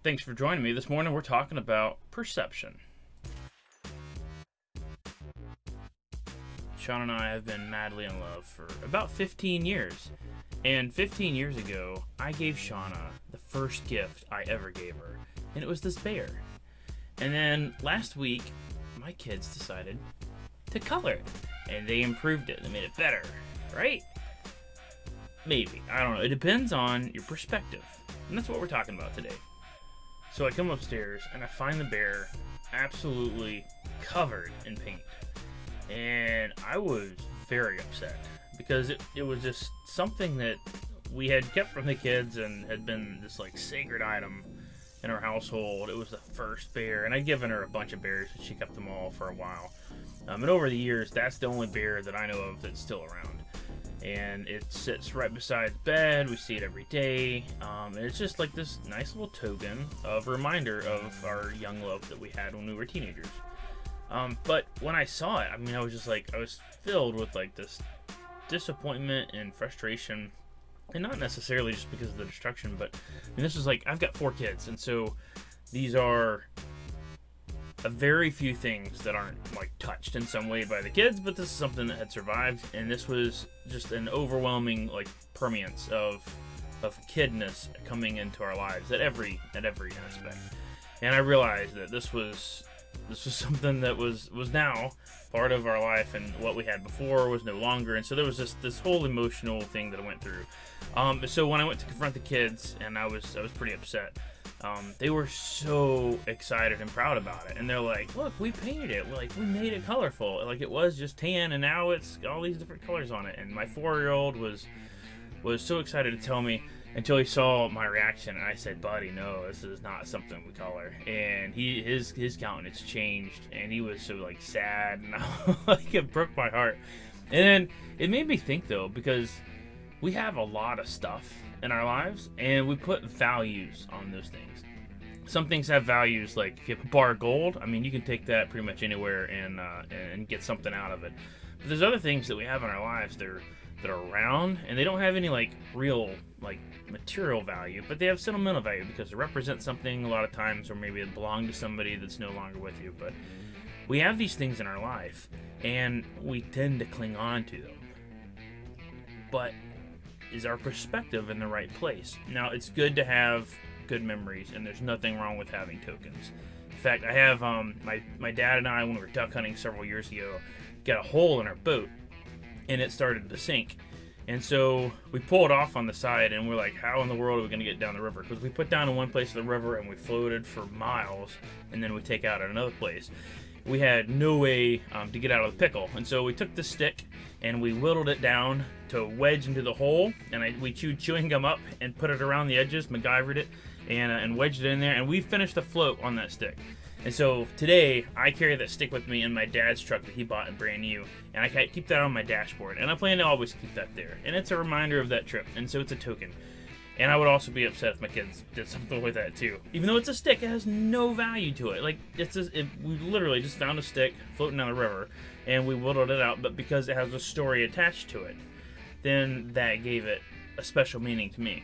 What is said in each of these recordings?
Thanks for joining me. This morning we're talking about perception. Sean and I have been madly in love for about 15 years. And 15 years ago, I gave Shauna the first gift I ever gave her, and it was this bear. And then last week, my kids decided to color it, and they improved it. They made it better, right? Maybe. I don't know. It depends on your perspective. And that's what we're talking about today. So I come upstairs, and I find the bear absolutely covered in paint. And I was very upset because it was just something that we had kept from the kids and had been this like sacred item in our household. It was the first bear, and I'd given her a bunch of bears and she kept them all for a while. And over the years, that's the only bear that I know of that's still around. And it sits right beside the bed. We see it every day. And it's just like this nice little token of reminder of our young love that we had when we were teenagers. But when I saw it, I was just like, I was filled with like this disappointment and frustration, and not necessarily just because of the destruction, but this is like, I've got 4 kids, and so these are a very few things that aren't like touched in some way by the kids, but this is something that had survived, and this was just an overwhelming like permeance of kidness coming into our lives at every aspect. And I realized that this was something that was now part of our life, and what we had before was no longer. And so there was this whole emotional thing that I went through. So when I went to confront the kids, and I was pretty upset, they were so excited and proud about it. And they're like, look, we painted it. Like, we made it colorful. Like, it was just tan, and now it's got all these different colors on it. And my 4-year-old was so excited to tell me, until he saw my reaction, and I said, buddy, no, this is not something we color. And his countenance changed, and he was so like sad, and like it broke my heart. And then it made me think, though, because we have a lot of stuff in our lives, and we put values on those things. Some things have values, like if you have a bar of gold, you can take that pretty much anywhere and get something out of it. But there's other things that we have in our lives that are around, and they don't have any like real like material value, but they have sentimental value because they represent something a lot of times, or maybe it belonged to somebody that's no longer with you. But we have these things in our life, and we tend to cling on to them. But is our perspective in the right place? Now, it's good to have good memories, and there's nothing wrong with having tokens. In fact, I have my dad and I, when we were duck hunting several years ago, got a hole in our boat, and it started to sink. And so we pulled off on the side, and we're like, how in the world are we going to get down the river? Because we put down in one place of the river, and we floated for miles, and then we take out at another place. We had no way to get out of the pickle. And so we took the stick, and we whittled it down to wedge into the hole, and we chewed chewing gum up and put it around the edges, MacGyvered it, and wedged it in there, and we finished the float on that stick. And so today, I carry that stick with me in my dad's truck that he bought in brand new, and I keep that on my dashboard, and I plan to always keep that there. And it's a reminder of that trip, and so it's a token. And I would also be upset if my kids did something with that too. Even though it's a stick, it has no value to it. Like, we literally just found a stick floating down the river, and we whittled it out, but because it has a story attached to it, then that gave it a special meaning to me.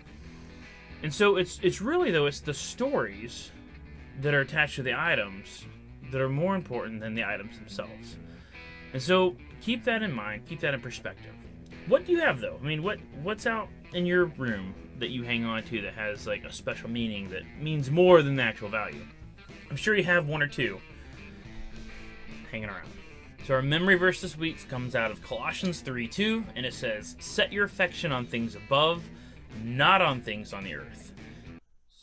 And so it's really, though, it's the stories that are attached to the items that are more important than the items themselves. And so keep that in mind, keep that in perspective. What do you have, though? What's out in your room that you hang on to that has like a special meaning that means more than the actual value? I'm sure you have one or two hanging around. So our memory verse this week comes out of Colossians 3:2, and it says, set your affection on things above, not on things on the earth.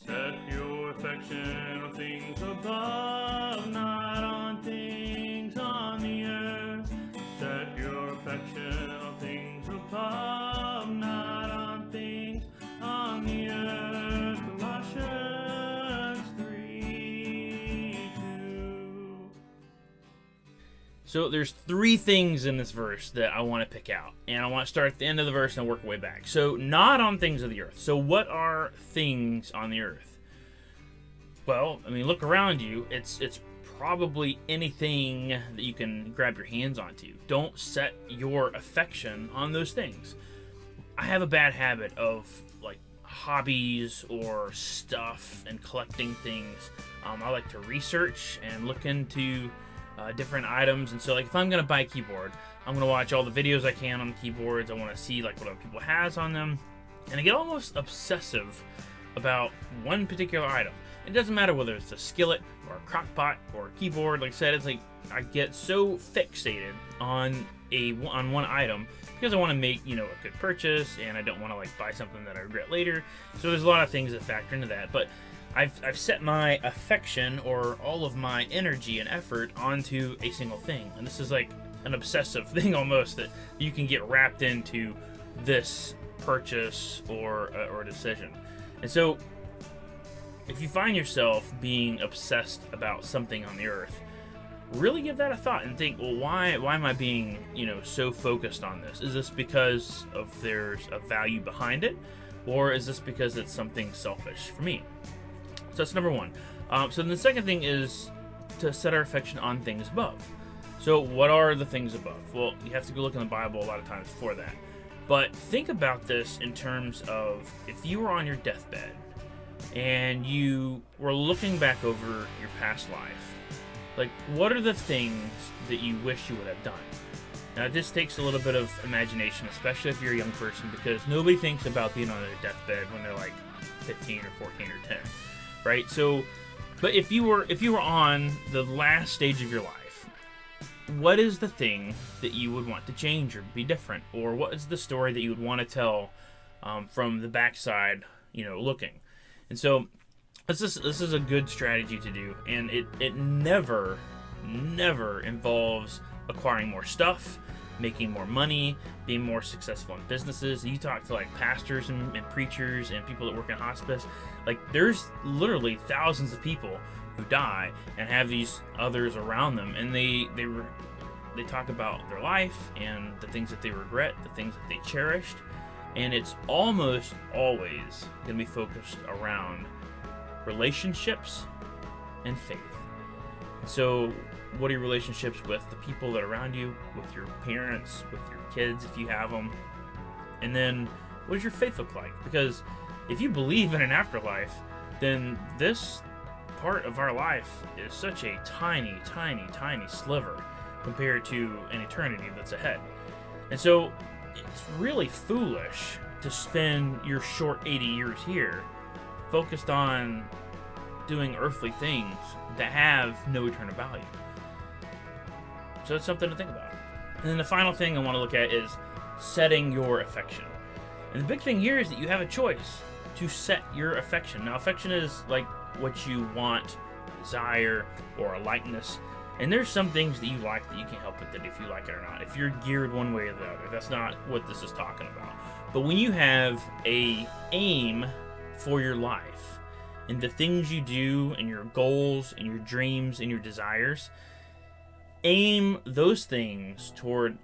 Set your affection on things above, not on things on the earth. Set your affection on things above, not on things on the earth. Colossians 3:2. So there's 3 things in this verse that I want to pick out, and I want to start at the end of the verse and work our way back. So not on things of the earth. So what are things on the earth? Well, look around you. It's probably anything that you can grab your hands onto. Don't set your affection on those things. I have a bad habit of like hobbies or stuff and collecting things. I like to research and look into different items. And so, like, if I'm going to buy a keyboard, I'm going to watch all the videos I can on the keyboards. I want to see, like, what other people has on them. And I get almost obsessive about one particular item. It doesn't matter whether it's a skillet or a crock pot or a keyboard. Like I said, it's like I get so fixated on one item because I want to make, you know, a good purchase, and I don't want to like buy something that I regret later. So there's a lot of things that factor into that. But I've set my affection or all of my energy and effort onto a single thing, and this is like an obsessive thing almost that you can get wrapped into this purchase or decision. And so if you find yourself being obsessed about something on the earth, really give that a thought and think, well, why am I being, you know, so focused on this? Is this because of there's a value behind it, or is this because it's something selfish for me? So that's number one. So then the second thing is to set our affection on things above. So what are the things above? Well, you have to go look in the Bible a lot of times for that. But think about this in terms of if you were on your deathbed and you were looking back over your past life, like, what are the things that you wish you would have done? Now, this takes a little bit of imagination, especially if you're a young person, because nobody thinks about being on their deathbed when they're like 15 or 14 or 10, right? So, but if you were on the last stage of your life, what is the thing that you would want to change or be different? Or what is the story that you would want to tell from the backside, you know, looking? And so this is a good strategy to do, and it never involves acquiring more stuff, making more money, being more successful in businesses. You talk to like pastors and preachers and people that work in hospice, like there's literally thousands of people who die and have these others around them, and they talk about their life and the things that they regret, the things that they cherished, and it's almost always going to be focused around relationships and faith. And so what are your relationships with the people that are around you, with your parents, with your kids if you have them? And then what does your faith look like? Because if you believe in an afterlife, then this part of our life is such a tiny sliver compared to an eternity that's ahead. And so it's really foolish to spend your short 80 years here focused on doing earthly things that have no eternal value. So it's something to think about. And then the final thing I want to look at is setting your affection. And the big thing here is that you have a choice to set your affection. Now, affection is like what you want, desire, or a likeness. And there's some things that you like that you can't help it if you like it or not. If you're geared one way or the other, that's not what this is talking about. But when you have a aim for your life and the things you do and your goals and your dreams and your desires, aim those things toward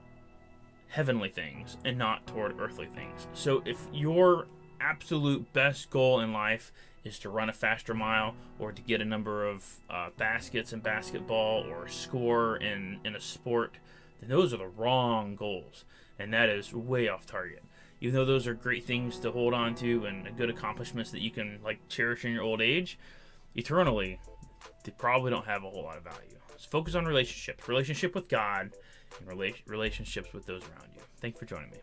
heavenly things and not toward earthly things. So if your absolute best goal in life is to run a faster mile or to get a number of baskets in basketball or score in a sport, then those are the wrong goals, and that is way off target. Even though those are great things to hold on to and good accomplishments that you can like cherish in your old age, eternally, they probably don't have a whole lot of value. So focus on relationships with God and relationships with those around you. Thank you for joining me.